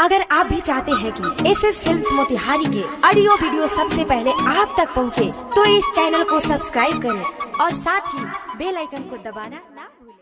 अगर आप भी चाहते हैं कि एसएस फिल्म्स मोतिहारी के ऑडियो वीडियो सबसे पहले आप तक पहुंचे, तो इस चैनल को सब्सक्राइब करें और साथ ही बेल आइकन को दबाना ना भूलें।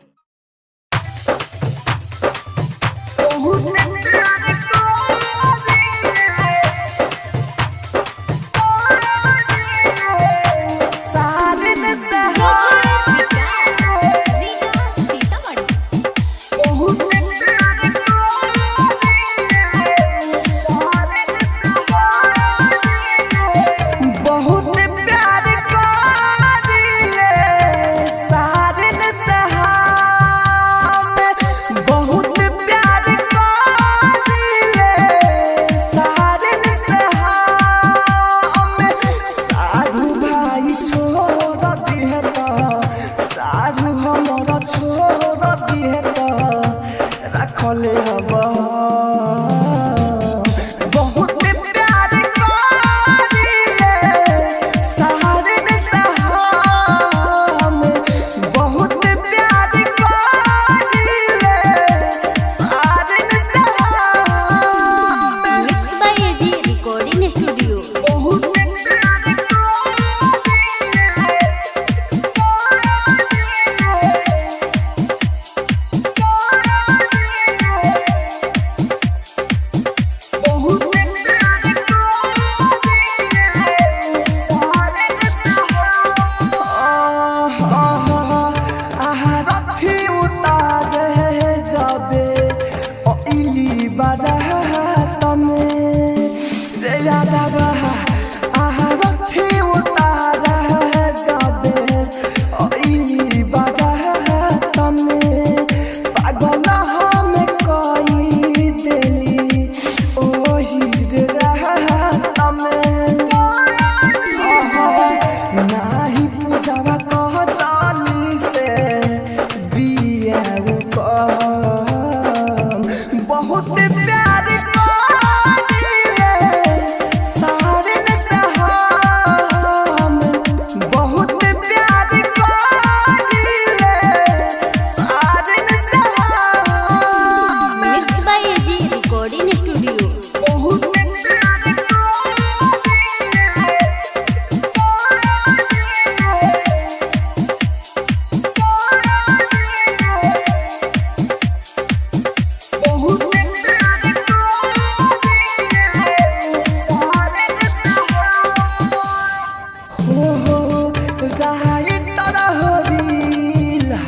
रखले हवा बहुत प्यार करिले सहारे में सहाम बहुत प्यार करिले सहारे में सहाम। Mix by AG recording studio. बहुत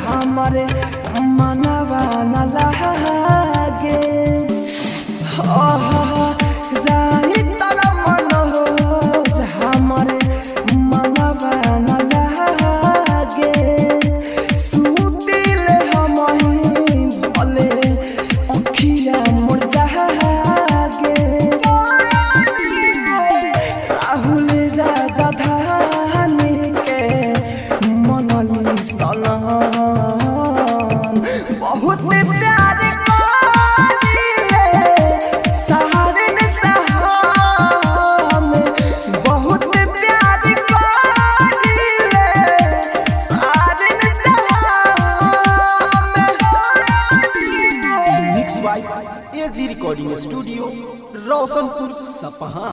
हमारे मनवा न लागे जाई तोरा मन हो हमारे मनवा न लागे सुतिल हम भले अखिया मोर जागे राहुल राजा धानी के मनली सला बहुत प्यार करिले सहारे में सहाम बहुत प्यार करिले सहारे में सहाम। Mix by AG recording studio, Roshanpur Sapaha.